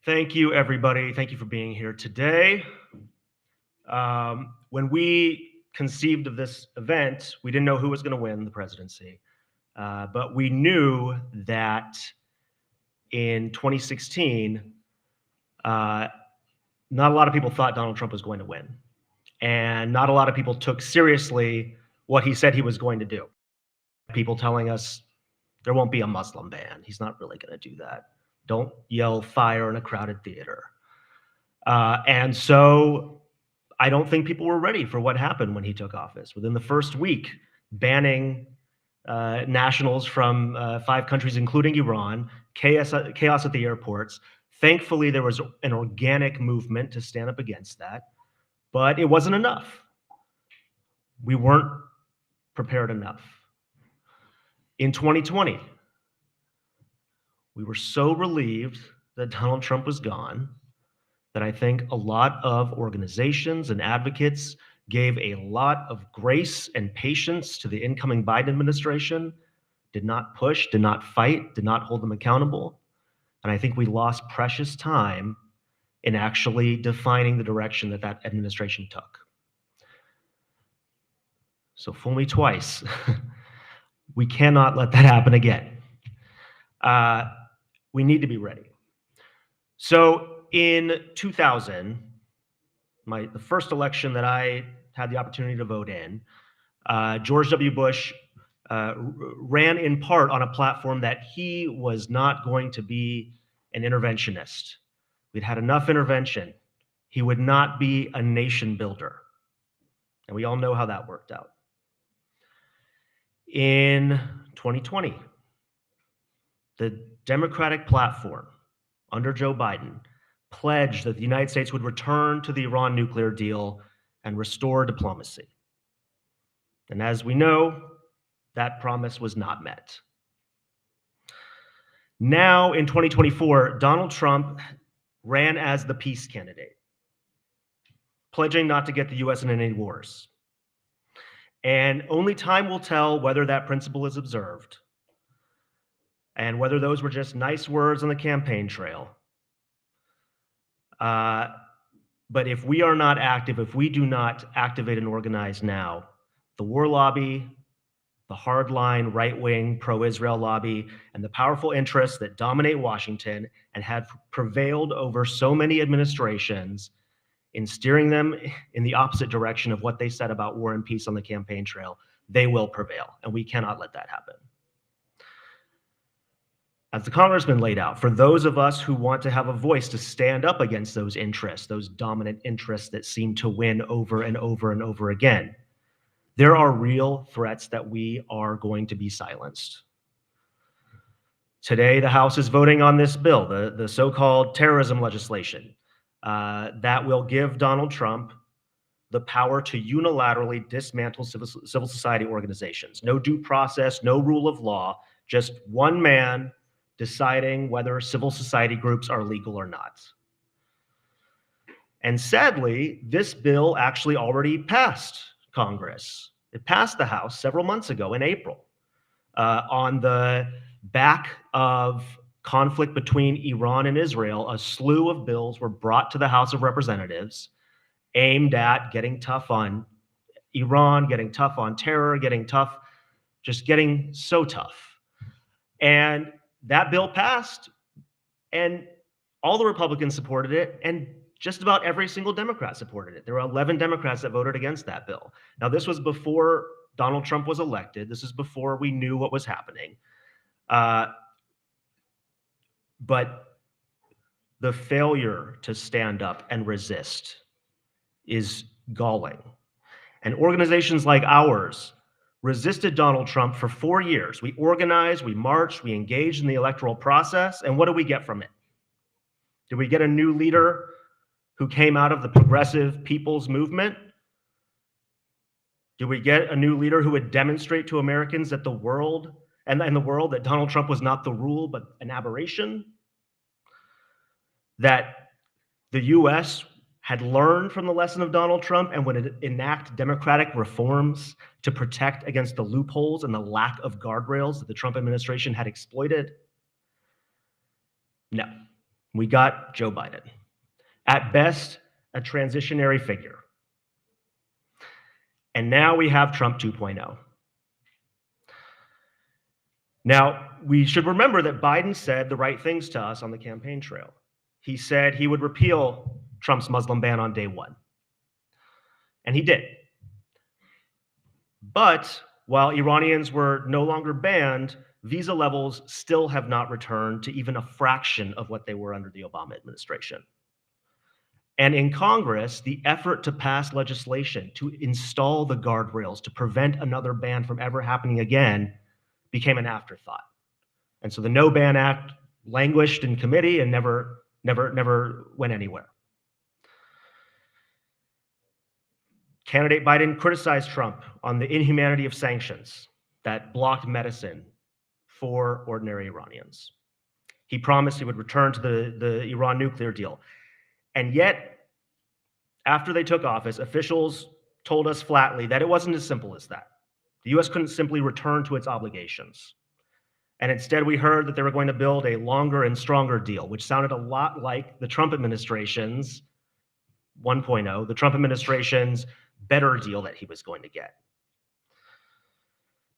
Thank you, everybody. Thank you for being here today. When we conceived of this event, we didn't know who was going to win the presidency, but we knew that in 2016, not a lot of people thought Donald Trump was going to win, and not a lot of people took seriously what he said he was going to do. People telling us there won't be a Muslim ban. He's not really going to do that. Don't yell fire in a crowded theater. And so I don't think people were ready for what happened when he took office. Within the first week, banning nationals from 5 countries, including Iran, chaos at the airports. Thankfully, there was an organic movement to stand up against that, but it wasn't enough. We weren't prepared enough. In 2020, we were so relieved that Donald Trump was gone that I think a lot of organizations and advocates gave a lot of grace and patience to the incoming Biden administration, did not push, did not fight, did not hold them accountable. And I think we lost precious time in actually defining the direction that that administration took. So fool me twice. We cannot let that happen again. We need to be ready. So in 2000, the first election that I had the opportunity to vote in, George W. Bush ran in part on a platform that he was not going to be an interventionist. We'd had enough intervention. He would not be a nation builder. And we all know how that worked out. In 2020, the Democratic platform under Joe Biden pledged that the United States would return to the Iran nuclear deal and restore diplomacy. And as we know, that promise was not met. Now in 2024, Donald Trump ran as the peace candidate, pledging not to get the US in any wars. And only time will tell whether that principle is observed and whether those were just nice words on the campaign trail. But if we are not active, if we do not activate and organize now, the war lobby, the hardline right-wing pro-Israel lobby, and the powerful interests that dominate Washington and have prevailed over so many administrations in steering them in the opposite direction of what they said about war and peace on the campaign trail, they will prevail, and we cannot let that happen. As the congressman laid out, for those of us who want to have a voice to stand up against those interests, those dominant interests that seem to win over and over and over again, there are real threats that we are going to be silenced. Today, the House is voting on this bill, the so-called terrorism legislation, that will give Donald Trump the power to unilaterally dismantle civil society organizations. No due process, no rule of law, just one man deciding whether civil society groups are legal or not. And sadly, this bill actually already passed Congress. It passed the House several months ago in April on the back of conflict between Iran and Israel. A slew of bills were brought to the House of Representatives aimed at getting tough on Iran, getting tough on terror, just getting so tough. And that bill passed, and all the Republicans supported it, and just about every single Democrat supported it. There were 11 Democrats that voted against that bill. Now, this was before Donald Trump was elected. This is before we knew what was happening. But the failure to stand up and resist is galling. And organizations like ours resisted Donald Trump for 4 years. We organized, we marched, we engaged in the electoral process, and what did we get from it? Did we get a new leader who came out of the progressive people's movement? Did we get a new leader who would demonstrate to Americans that the world that Donald Trump was not the rule, but an aberration? That the US had learned from the lesson of Donald Trump and would enact democratic reforms to protect against the loopholes and the lack of guardrails that the Trump administration had exploited? No. We got Joe Biden. At best, a transitionary figure. And now we have Trump 2.0. Now, we should remember that Biden said the right things to us on the campaign trail. He said he would repeal Trump's Muslim ban on day one. And he did. But while Iranians were no longer banned, visa levels still have not returned to even a fraction of what they were under the Obama administration. And in Congress, the effort to pass legislation to install the guardrails to prevent another ban from ever happening again became an afterthought. And so the No Ban Act languished in committee and never went anywhere. Candidate Biden criticized Trump on the inhumanity of sanctions that blocked medicine for ordinary Iranians. He promised he would return to the Iran nuclear deal. And yet, after they took office, officials told us flatly that it wasn't as simple as that. The US couldn't simply return to its obligations. And instead, we heard that they were going to build a longer and stronger deal, which sounded a lot like the Trump administration's 1.0, the Trump administration's better deal that he was going to get.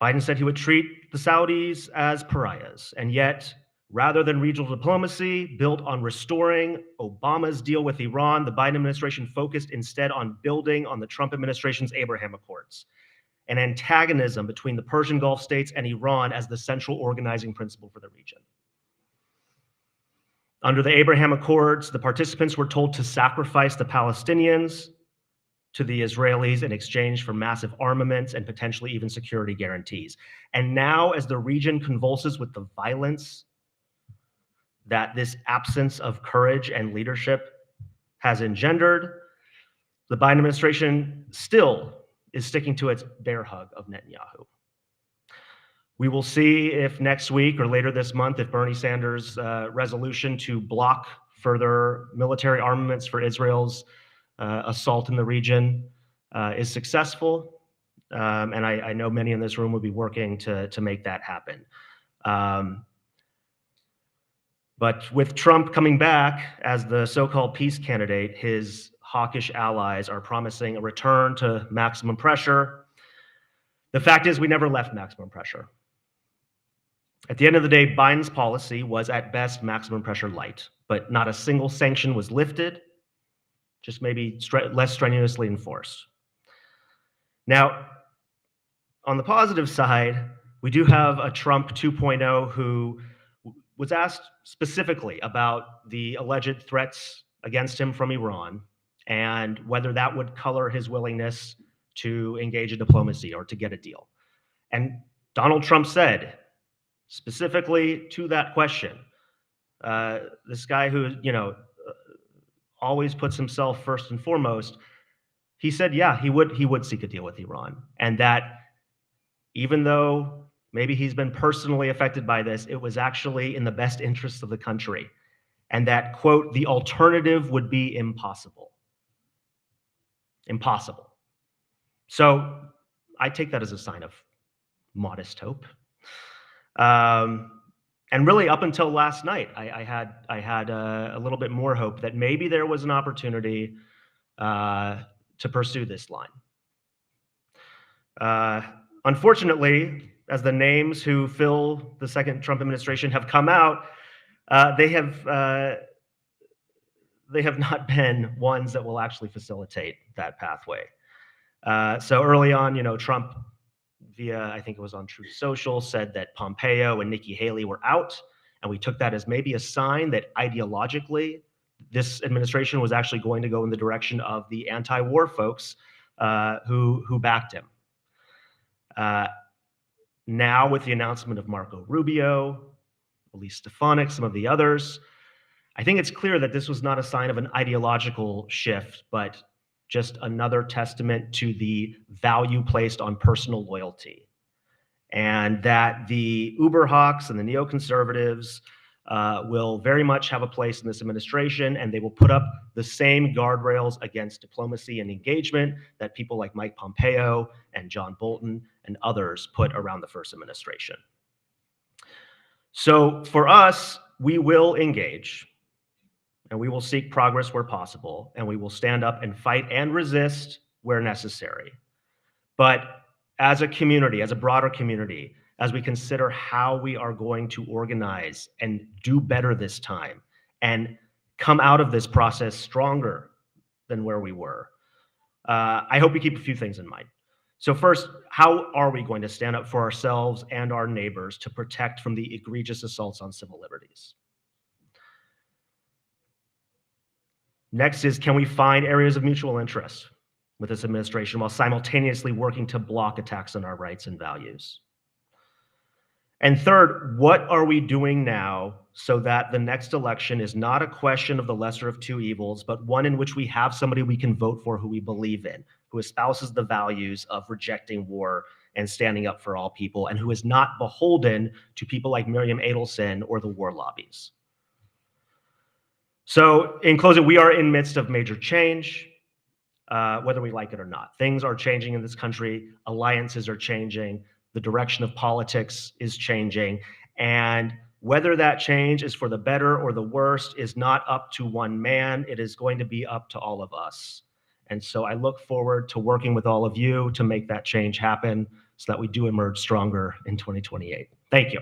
Biden said he would treat the Saudis as pariahs, and yet, rather than regional diplomacy built on restoring Obama's deal with Iran, the Biden administration focused instead on building on the Trump administration's Abraham Accords, an antagonism between the Persian Gulf states and Iran as the central organizing principle for the region. Under the Abraham Accords, the participants were told to sacrifice the Palestinians to the Israelis in exchange for massive armaments and potentially even security guarantees. And now, as the region convulses with the violence that this absence of courage and leadership has engendered, the Biden administration still is sticking to its bear hug of Netanyahu. We will see if next week or later this month, if Bernie Sanders' resolution to block further military armaments for Israel's assault in the region is successful. And I know many in this room will be working to make that happen. But with Trump coming back as the so-called peace candidate, his hawkish allies are promising a return to maximum pressure. The fact is, we never left maximum pressure. At the end of the day, Biden's policy was at best maximum pressure light, but not a single sanction was lifted, just maybe less strenuously enforced. Now, on the positive side, we do have a Trump 2.0 who was asked specifically about the alleged threats against him from Iran and whether that would color his willingness to engage in diplomacy or to get a deal. And Donald Trump said, specifically to that question, this guy who, always puts himself first and foremost, he said, yeah, he would seek a deal with Iran. And that even though maybe he's been personally affected by this, it was actually in the best interests of the country. And that, quote, the alternative would be impossible. Impossible. So I take that as a sign of modest hope. And really, up until last night, I had a little bit more hope that maybe there was an opportunity to pursue this line. Unfortunately, as the names who fill the second Trump administration have come out, they have not been ones that will actually facilitate that pathway. So early on, Trump, via, I think it was on Truth Social, said that Pompeo and Nikki Haley were out, and we took that as maybe a sign that ideologically this administration was actually going to go in the direction of the anti-war folks who backed him. Now, with the announcement of Marco Rubio, Elise Stefanik, some of the others, I think it's clear that this was not a sign of an ideological shift, but just another testament to the value placed on personal loyalty. And that the uber hawks and the neoconservatives will very much have a place in this administration, and they will put up the same guardrails against diplomacy and engagement that people like Mike Pompeo and John Bolton and others put around the first administration. So for us, we will engage. and we will seek progress where possible, and we will stand up and fight and resist where necessary. But as a community, as a broader community, as we consider how we are going to organize and do better this time and come out of this process stronger than where we were, I hope we keep a few things in mind. So first, how are we going to stand up for ourselves and our neighbors to protect from the egregious assaults on civil liberties? Next is, can we find areas of mutual interest with this administration while simultaneously working to block attacks on our rights and values? And third, what are we doing now so that the next election is not a question of the lesser of two evils, but one in which we have somebody we can vote for who we believe in, who espouses the values of rejecting war and standing up for all people, and who is not beholden to people like Miriam Adelson or the war lobbies? So in closing, we are in midst of major change, whether we like it or not. Things are changing in this country. Alliances are changing. The direction of politics is changing. And whether that change is for the better or the worst is not up to one man. It is going to be up to all of us. And so I look forward to working with all of you to make that change happen so that we do emerge stronger in 2028. Thank you.